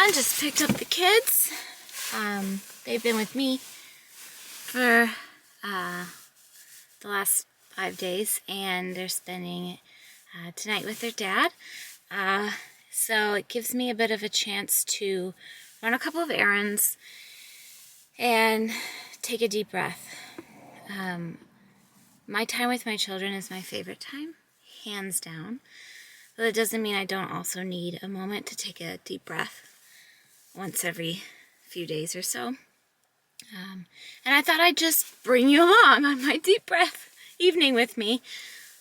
and just picked up the kids. They've been with me for the last 5 days, and they're spending tonight with their dad. So it gives me a bit of a chance to run a couple of errands and take a deep breath. My time with my children is my favorite time, hands down. But it doesn't mean I don't also need a moment to take a deep breath once every few days or so. And I thought I'd just bring you along on my deep breath evening with me.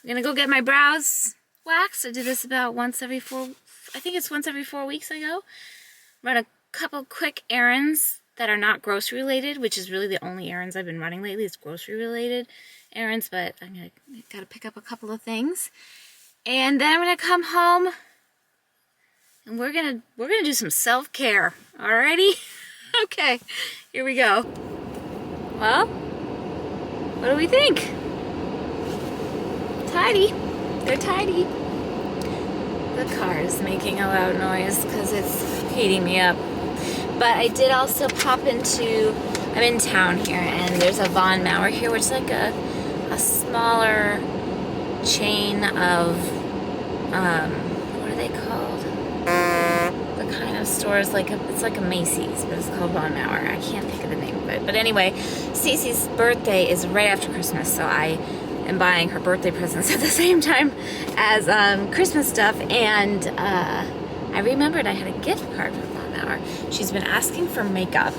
I'm gonna go get my brows waxed. I do this about once every 4 weeks I go. Run a couple quick errands that are not grocery related, which is really the only errands I've been running lately. It's grocery related errands, but gotta pick up a couple of things. And then I'm gonna come home and we're gonna do some self-care. Alrighty? Okay, here we go. Well, what do we think? Tidy. They're tidy. The car is making a loud noise because it's heating me up. But I did also pop into, I'm in town here, and there's a Von Maur here, which is like a smaller chain of, what are they called? The kind of stores, it's like a Macy's, but it's called Von Maur. I can't think of the name of it. But anyway, Cece's birthday is right after Christmas, so I am buying her birthday presents at the same time as Christmas stuff. And I remembered I had a gift card from Von Maur. She's been asking for makeup,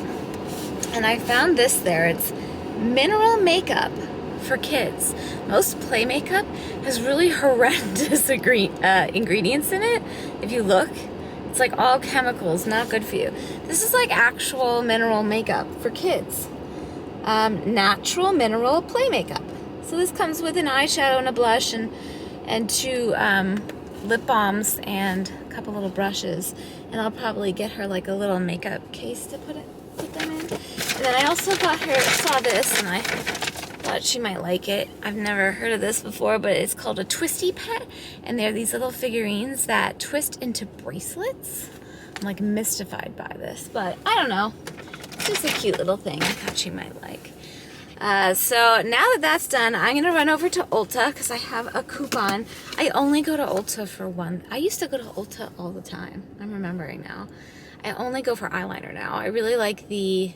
and I found this there. It's mineral makeup for kids. Most play makeup has really horrendous ingredients in it. If you look, it's like all chemicals, not good for you. This is like actual mineral makeup for kids. Natural mineral play makeup. So this comes with an eyeshadow and a blush and 2 lip balms and a couple little brushes. And I'll probably get her like a little makeup case to put them in. And then I also saw this, and I thought she might like it. I've never heard of this before, but it's called a twisty pet, and they're these little figurines that twist into bracelets. I'm like mystified by this, but I don't know. It's just a cute little thing I thought she might like. So now that that's done, I'm gonna run over to Ulta because I have a coupon. I only go to Ulta for one. I used to go to Ulta all the time. I'm remembering now. I only go for eyeliner now. I really like the,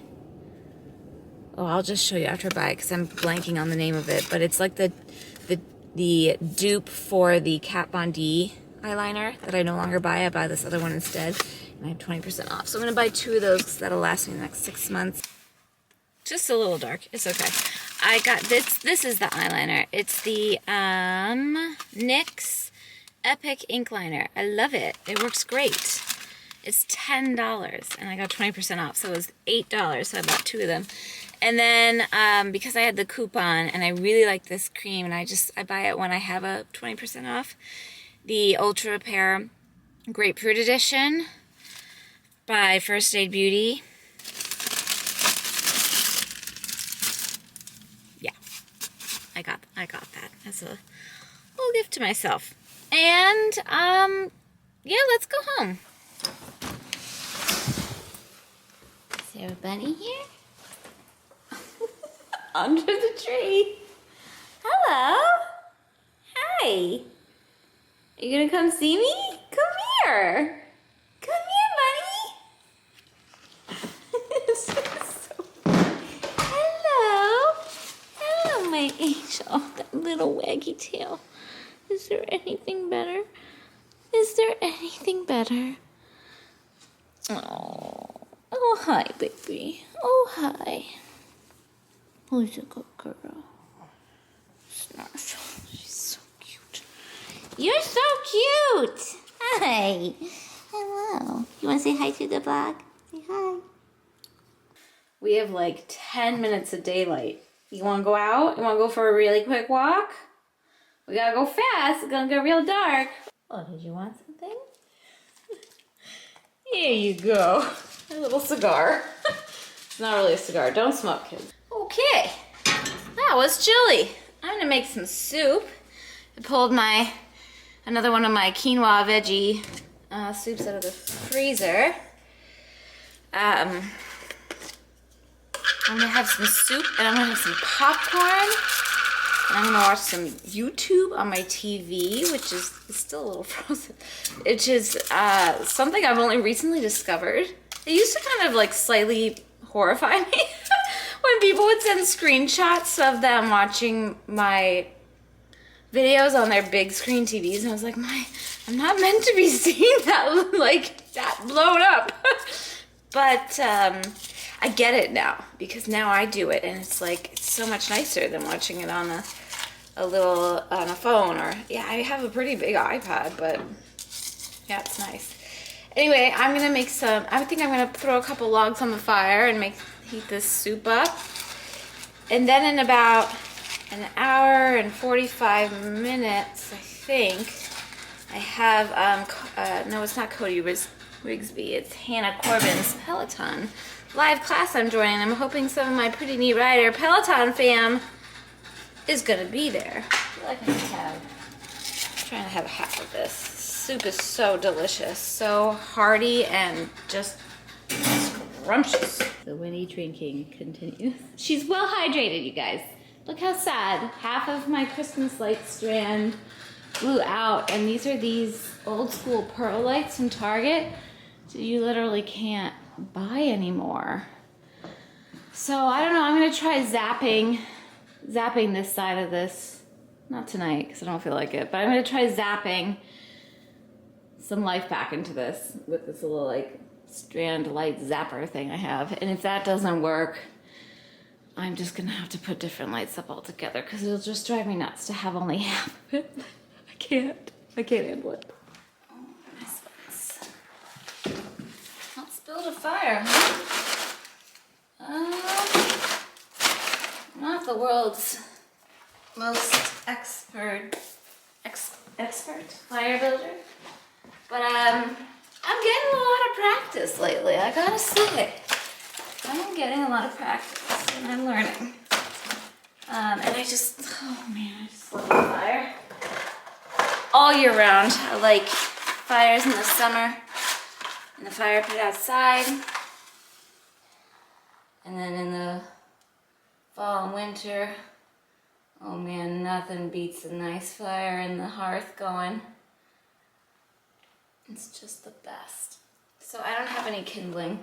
oh, I'll just show you after I buy it because I'm blanking on the name of it, but it's like the dupe for the Kat Von D eyeliner that I no longer buy. I buy this other one instead, and I have 20% off. So I'm gonna buy 2 of those because that'll last me the next 6 months. Just a little dark. It's okay. I got this. This is the eyeliner. It's the NYX Epic Ink Liner. I love it. It works great. It's $10, and I got 20% off, so it was $8. So I bought 2 of them. And then because I had the coupon, and I really like this cream, and I buy it when I have a 20% off. The Ultra Repair Grapefruit Edition by First Aid Beauty. I got that as a little gift to myself. And yeah, let's go home. Is there a bunny here? Under the tree. Hello. Hi. Are you gonna come see me? Come here. Come here, bunny. Hello, my angel. That little waggy tail. Is there anything better? Is there anything better? Oh, hi, baby. Oh, hi. Who's a good girl? Snarf. She's so cute. You're so cute. Hi. Hello. You want to say hi to the vlog? Say hi. We have like 10 minutes of daylight. You want to go out? You want to go for a really quick walk? We gotta go fast. It's gonna get real dark. Oh, did you want something? Here you go. A little cigar. It's not really a cigar. Don't smoke, kids. Okay. That was chilly. I'm gonna make some soup. I pulled another one of my quinoa veggie soups out of the freezer. I'm gonna have some soup and I'm gonna have some popcorn. And I'm gonna watch some YouTube on my TV, which is still a little frozen. Which is something I've only recently discovered. It used to kind of like slightly horrify me when people would send screenshots of them watching my videos on their big screen TVs, and I was like, I'm not meant to be seeing that like that blown up. But I get it now, because now I do it, and it's like, it's so much nicer than watching it on a phone, or, yeah, I have a pretty big iPad, but yeah, it's nice. Anyway, I'm gonna make some, I think I'm gonna throw a couple logs on the fire and heat this soup up. And then in about an hour and 45 minutes, I think, I have, no, it's not Cody Rigsby, it's Hannah Corbin's Peloton live class I'm joining. I'm hoping some of my Pretty Neat Rider Peloton fam is gonna be there. I feel like I'm trying to have half of this. Soup is so delicious, so hearty and just scrumptious. The Winnie drinking continues. She's well hydrated, you guys. Look how sad. Half of my Christmas light strand blew out, and these are these old school pearl lights from Target. So you literally can't buy anymore. So I don't know, I'm gonna try zapping this side of this. Not tonight, because I don't feel like it, but I'm gonna try zapping some life back into this with this little like strand light zapper thing I have. And if that doesn't work, I'm just gonna have to put different lights up altogether, because it'll just drive me nuts to have only half of it. I can't handle it. Oh, nice ones. Let's build a fire. Not the world's most expert fire builder, but I'm getting a lot of practice lately, I gotta say. I'm getting a lot of practice and I'm learning. And I just love the fire. All year round. I like fires in the summer, in the fire pit outside. And then in the fall and winter, oh man, nothing beats a nice fire in the hearth going. It's just the best. So I don't have any kindling,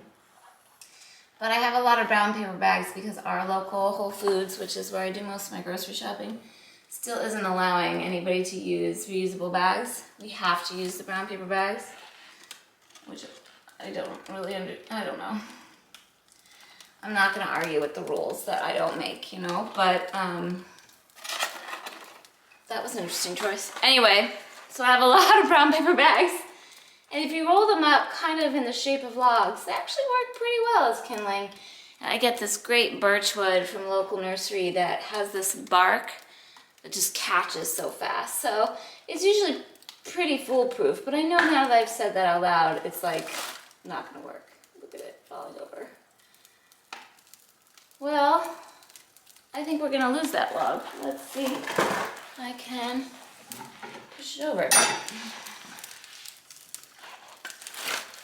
but I have a lot of brown paper bags because our local Whole Foods, which is where I do most of my grocery shopping, still isn't allowing anybody to use reusable bags. We have to use the brown paper bags, which I don't know. I'm not gonna argue with the rules that I don't make, you know, but that was an interesting choice. Anyway, so I have a lot of brown paper bags, and if you roll them up kind of in the shape of logs, they actually work pretty well as kindling. And I get this great birch wood from local nursery that has this bark that just catches so fast. So it's usually pretty foolproof, but I know now that I've said that out loud, it's like not gonna work. Look at it falling over. Well, I think we're gonna lose that log. Let's see if I can push it over.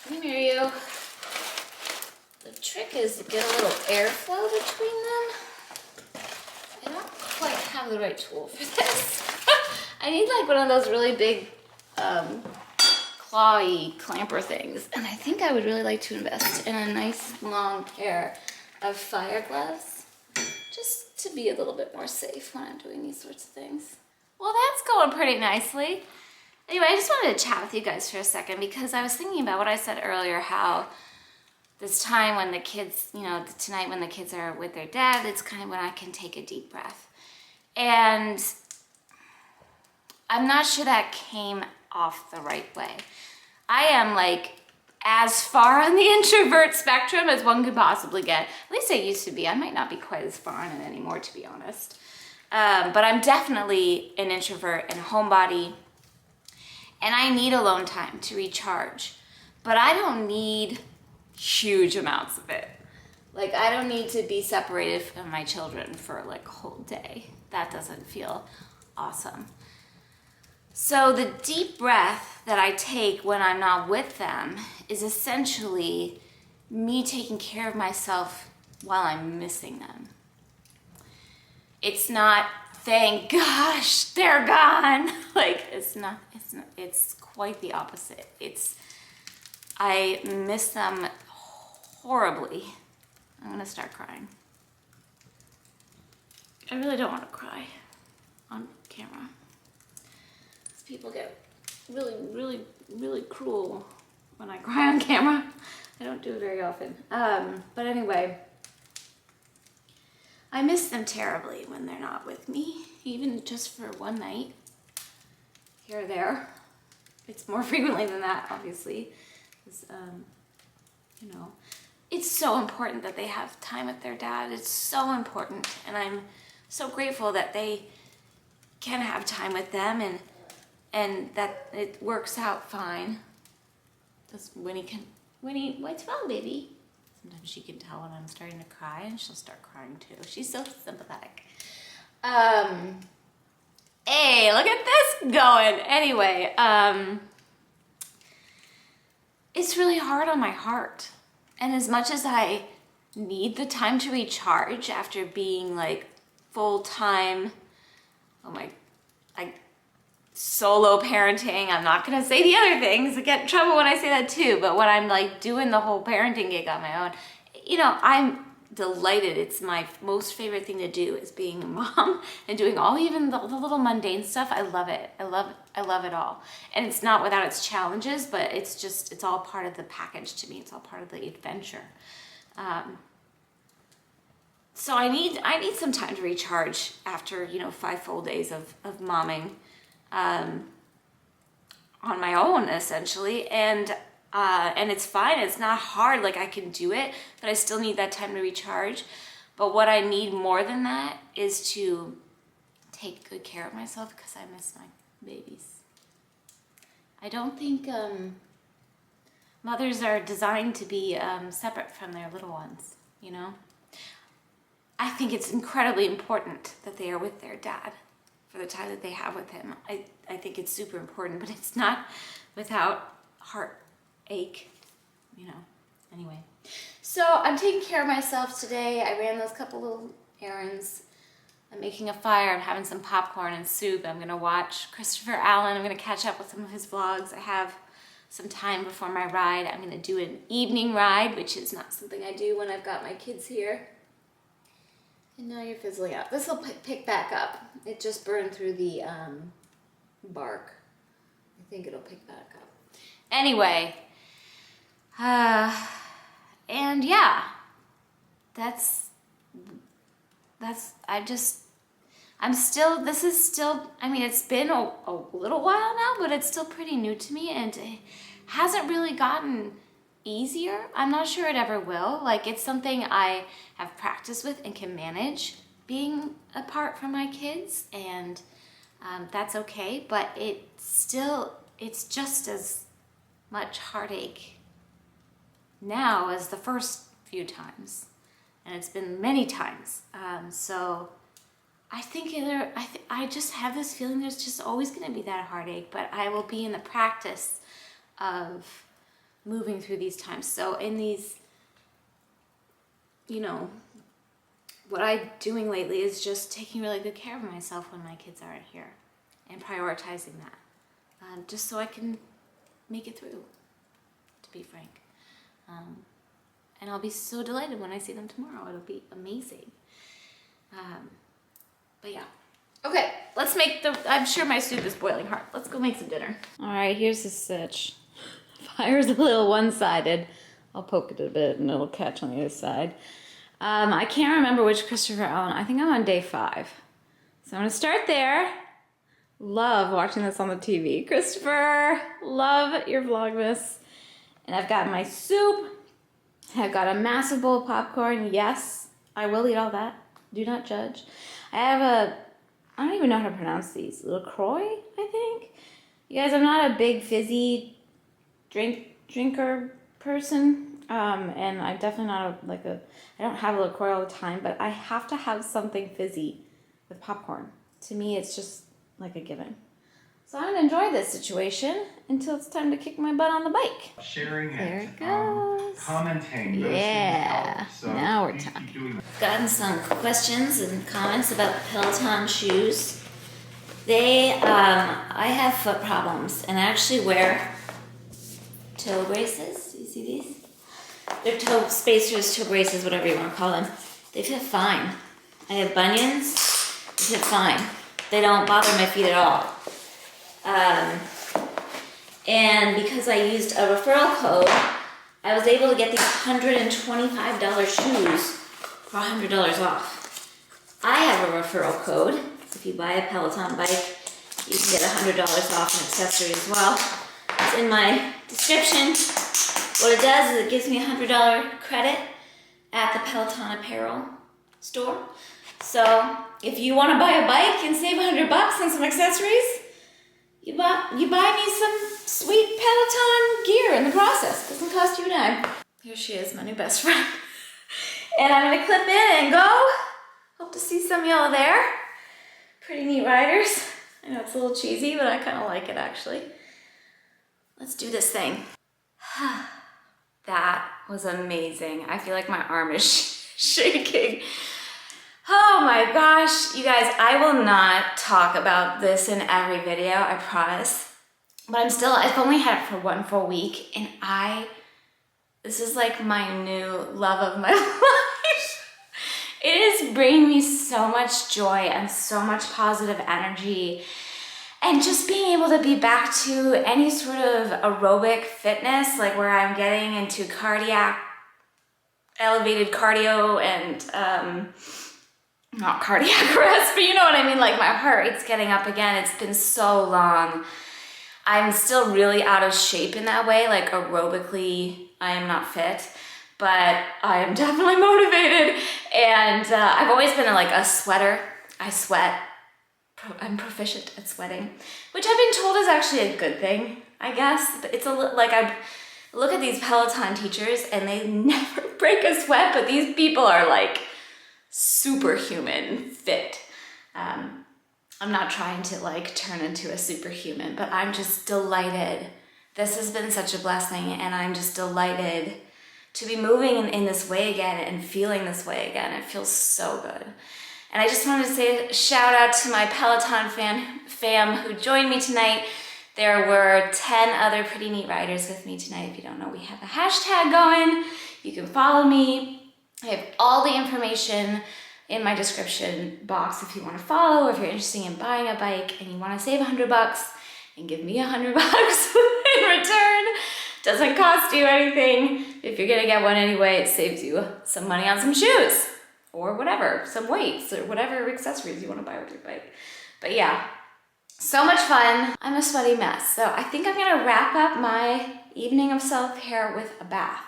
Come here, you. The trick is to get a little airflow between them. I don't quite have the right tool for this. I need like one of those really big clawy clamper things. And I think I would really like to invest in a nice long pair of fire gloves, just to be a little bit more safe when I'm doing these sorts of things. Well, that's going pretty nicely. Anyway, I just wanted to chat with you guys for a second, because I was thinking about what I said earlier, how this time when the kids, you know, tonight when the kids are with their dad, it's kind of when I can take a deep breath. And I'm not sure that came off the right way. I am like as far on the introvert spectrum as one could possibly get. At least I used to be. I might not be quite as far on it anymore, to be honest. But I'm definitely an introvert and a homebody. And I need alone time to recharge. But I don't need huge amounts of it. Like, I don't need to be separated from my children for like a whole day. That doesn't feel awesome. So the deep breath that I take when I'm not with them is essentially me taking care of myself while I'm missing them. It's not, thank gosh, they're gone. Like, it's quite the opposite. I miss them horribly. I'm gonna start crying. I really don't want to cry on camera. People get really, really, really cruel when I cry on camera. I don't do it very often. But anyway, I miss them terribly when they're not with me, even just for one night here or there. It's more frequently than that, obviously. You know, it's so important that they have time with their dad. It's so important, and I'm so grateful that they can have time with them, and that it works out fine. Because Winnie, what's wrong, baby? Sometimes she can tell when I'm starting to cry, and she'll start crying too. She's so sympathetic. Hey, look at this going. Anyway, it's really hard on my heart. And as much as I need the time to recharge after being like full-time, solo parenting, I'm not gonna say the other things. I get in trouble when I say that too, but when I'm like doing the whole parenting gig on my own, you know, I'm delighted. It's my most favorite thing to do is being a mom and doing even the little mundane stuff. I love it. I love it all. And it's not without its challenges, but it's all part of the package to me. It's all part of the adventure. So I need some time to recharge after, 5 full days of momming on my own, essentially. And it's fine. It's not hard. Like, I can do it, but I still need that time to recharge. But what I need more than that is to take good care of myself, because I miss my babies. I don't think mothers are designed to be separate from their little ones, I think it's incredibly important that they are with their dad for the time that they have with him. I think it's super important, but it's not without heartache, Anyway, so I'm taking care of myself today. I ran those couple little errands. I'm making a fire. I'm having some popcorn and soup. I'm going to watch Christopher Allen. I'm going to catch up with some of his vlogs. I have some time before my ride. I'm going to do an evening ride, which is not something I do when I've got my kids here. And now you're fizzling out. This will pick back up. It just burned through the bark. I think it'll pick back up. Anyway, and yeah, this is still, it's been a little while now, but it's still pretty new to me, and it hasn't really gotten easier. I'm not sure it ever will. Like, it's something I have practiced with and can manage being apart from my kids, and that's okay, but it's just as much heartache now as the first few times, and it's been many times. So I think I just have this feeling there's just always going to be that heartache, but I will be in the practice of moving through these times. So in these, what I'm doing lately is just taking really good care of myself when my kids aren't here, and prioritizing that, just so I can make it through, to be frank. And I'll be so delighted when I see them tomorrow. It'll be amazing. But yeah. Okay, let's I'm sure my soup is boiling hot. Let's go make some dinner. All right, here's the sitch. Fire's a little one-sided. I'll poke it a bit and it'll catch on the other side. I can't remember which Christopher Allen. I think I'm on day 5. So I'm gonna start there. Love watching this on the TV. Christopher, love your Vlogmas. And I've got my soup. I've got a massive bowl of popcorn. Yes, I will eat all that. Do not judge. I have I don't even know how to pronounce these. LaCroix, I think. You guys, I'm not a big fizzy drinker person. And I'm definitely not I don't have LaCroix all the time, but I have to have something fizzy with popcorn. To me, it's just like a given. So So I'm gonna enjoy this situation until it's time to kick my butt on the bike. Sharing there it, it goes. commenting. Yeah, So now we're talking. Gotten some questions and comments about the Peloton shoes. I have foot problems and I actually wear toe braces. Do you see these? They're toe spacers, toe braces, whatever you want to call them. They fit fine. I have bunions. They fit fine. They don't bother my feet at all. And because I used a referral code, I was able to get these $125 shoes for $100 off. I have a referral code. If you buy a Peloton bike, you can get $100 off an accessory as well. It's in my description. What it does is it gives me a $100 credit at the Peloton apparel store. So if you want to buy a bike and save $100 on some accessories, you buy me some sweet Peloton gear in the process. Doesn't cost you a dime. Here she is, my new best friend. And I'm gonna clip in and go. Hope to see some of y'all there. Pretty neat riders. I know it's a little cheesy, but I kind of like it actually. Let's do this thing. That was amazing. I feel like my arm is shaking. Oh my gosh, you guys, I will not talk about this in every video, I promise. But I've only had it for one full week, and this is like my new love of my life. It is bringing me so much joy and so much positive energy. And just being able to be back to any sort of aerobic fitness, like where I'm getting into elevated cardio and, not cardiac arrest, but you know what I mean, like my heart rate's getting up again. It's been so long. I'm still really out of shape in that way, like aerobically, I am not fit, but I am definitely motivated. And I've always been like a sweater. I sweat. I'm proficient at sweating, which I've been told is actually a good thing, I guess. But it's like I look at these Peloton teachers and they never break a sweat, but these people are like superhuman fit. I'm not trying to like turn into a superhuman, but I'm just delighted. This has been such a blessing, and I'm just delighted to be moving in this way again and feeling this way again. It feels so good. And I just wanted to say a shout out to my Peloton fam who joined me tonight. There were 10 other pretty neat riders with me tonight. If you don't know, we have a hashtag going. You can follow me. I have all the information in my description box if you want to follow, or if you're interested in buying a bike and you want to save $100 and give me $100 in return. Doesn't cost you anything. If you're gonna get one anyway, it saves you some money on some shoes or whatever, some weights or whatever accessories you want to buy with your bike. But yeah, so much fun. I'm a sweaty mess. So I think I'm gonna wrap up my evening of self-care with a bath.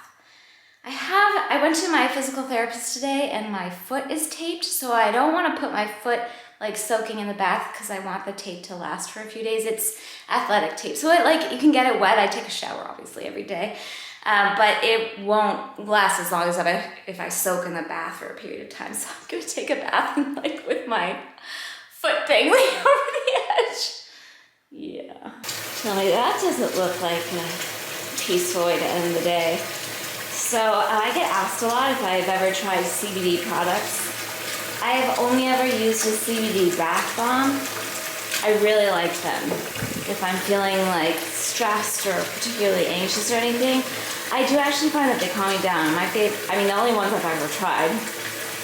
I went to my physical therapist today and my foot is taped, so I don't want to put my foot like soaking in the bath because I want the tape to last for a few days. It's athletic tape, so you can get it wet. I take a shower obviously every day, but it won't last as long as if I soak in the bath for a period of time. So I'm gonna take a bath and like with my foot dangling over the edge. Yeah. Tell me that doesn't look like a peaceful way to end the day. So I get asked a lot if I've ever tried CBD products. I have only ever used a CBD bath bomb. I really like them. If I'm feeling like stressed or particularly anxious or anything, I do actually find that they calm me down. The only ones I've ever tried,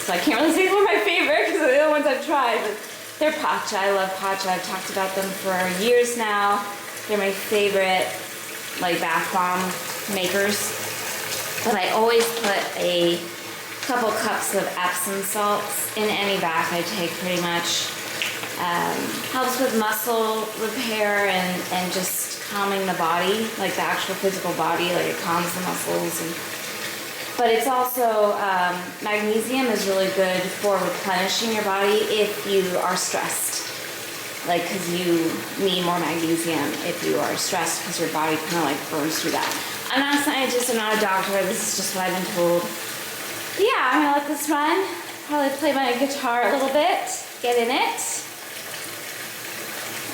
so I can't really say they're my favorite because they're the only ones I've tried, but they're Pacha. I love Pacha. I've talked about them for years now. They're my favorite like bath bomb makers. But I always put a couple cups of Epsom salts in any bath I take pretty much. Helps with muscle repair and just calming the body, like the actual physical body, like it calms the muscles. But it's also, magnesium is really good for replenishing your body if you are stressed. Like, because you need more magnesium if you are stressed because your body kind of like burns through that. I'm not a scientist, I'm not a doctor, this is just what I've been told. But yeah, I'm gonna let this run. Probably play my guitar a little bit, get in it.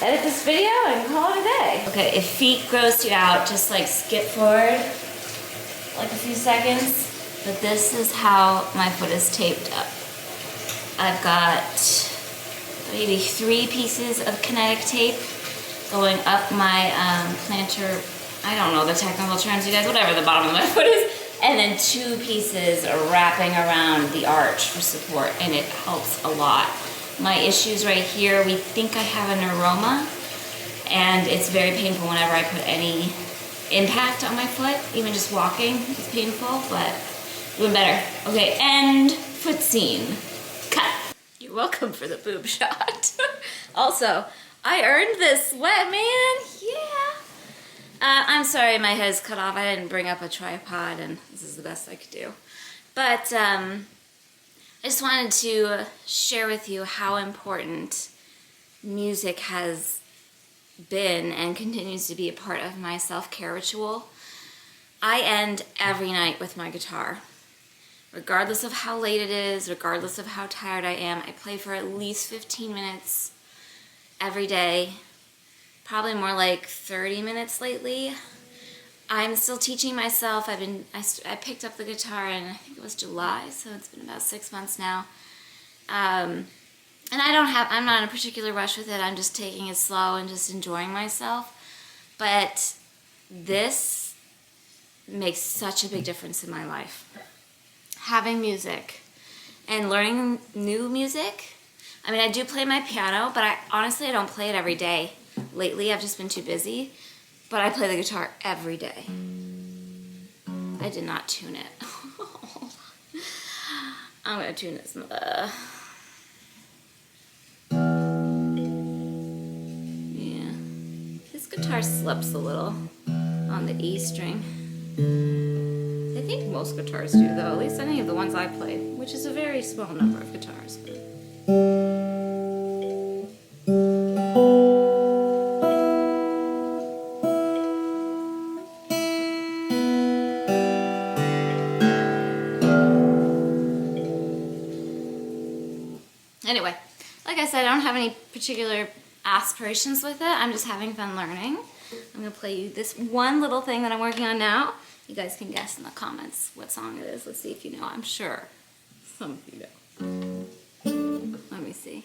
edit this video and call it a day. Okay, if feet gross you out, just like skip forward like a few seconds. But this is how my foot is taped up. I've got maybe 3 pieces of kinetic tape going up my plantar, I don't know the technical terms, you guys, whatever the bottom of my foot is, and then 2 pieces are wrapping around the arch for support, and it helps a lot. My issues right here, we think I have a neuroma, and it's very painful whenever I put any impact on my foot. Even just walking is painful, but doing better. Okay, end foot scene. Cut. You're welcome for the boob shot. Also, I earned this sweat, man. Yeah. I'm sorry my head is cut off. I didn't bring up a tripod, and this is the best I could do. But I just wanted to share with you how important music has been and continues to be a part of my self-care ritual. I end every night with my guitar. Regardless of how late it is, regardless of how tired I am, I play for at least 15 minutes every day. Probably more like 30 minutes lately. I'm still teaching myself. I picked up the guitar in, I think it was July, so it's been about 6 months now. And I'm not in a particular rush with it. I'm just taking it slow and just enjoying myself. But this makes such a big difference in my life. Having music and learning new music. I mean, I do play my piano, but honestly I don't play it every day. Lately, I've just been too busy, but I play the guitar every day. I did not tune it. I'm gonna tune this. Yeah. This guitar slips a little on the E string. I think most guitars do, though, at least any of the ones I played, which is a very small number of guitars. But anyway, like I said, I don't have any particular aspirations with it. I'm just having fun learning. I'm going to play you this one little thing that I'm working on now. You guys can guess in the comments what song it is. Let's see if you know. I'm sure some of you know. Let me see.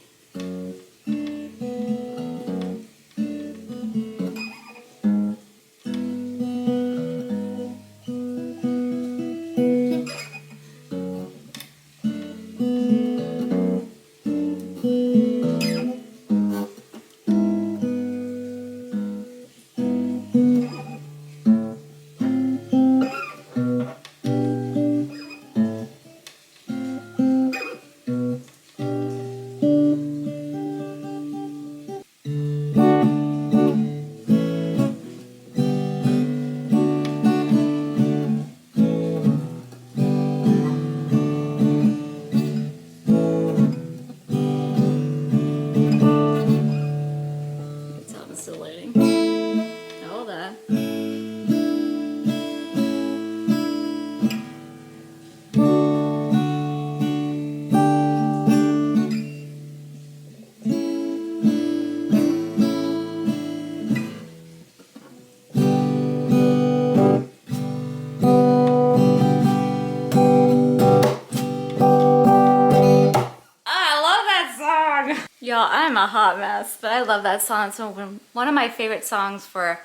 Y'all, I'm a hot mess, but I love that song. It's one of my favorite songs for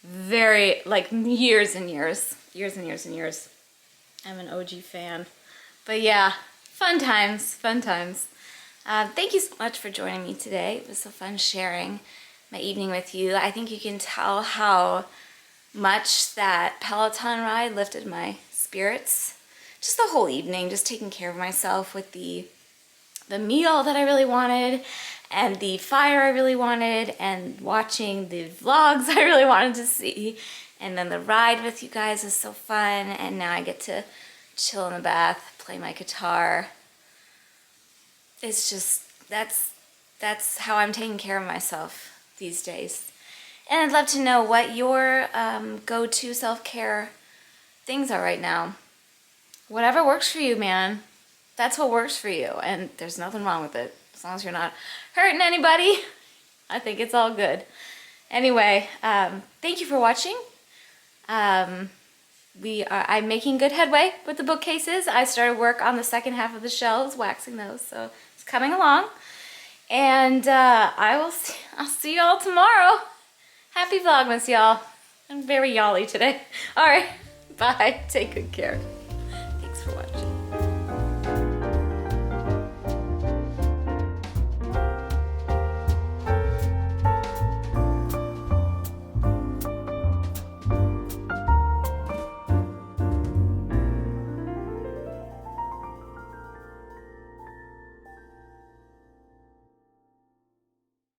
very, like, years and years. Years and years and years. I'm an OG fan. But yeah, fun times, fun times. Thank you so much for joining me today. It was so fun sharing my evening with you. I think you can tell how much that Peloton ride lifted my spirits. Just the whole evening, just taking care of myself with the meal that I really wanted, and the fire I really wanted, and watching the vlogs I really wanted to see. And then the ride with you guys is so fun, and now I get to chill in the bath, play my guitar. It's just, that's how I'm taking care of myself these days. And I'd love to know what your go-to self-care things are right now. Whatever works for you, man. That's what works for you, and there's nothing wrong with it, as long as you're not hurting anybody. I think it's all good. Anyway, thank you for watching. I'm making good headway with the bookcases. I started work on the second half of the shelves, waxing those, so it's coming along. And I'll see y'all tomorrow. Happy Vlogmas, y'all. I'm very y'all-y today. All right, bye. Take good care.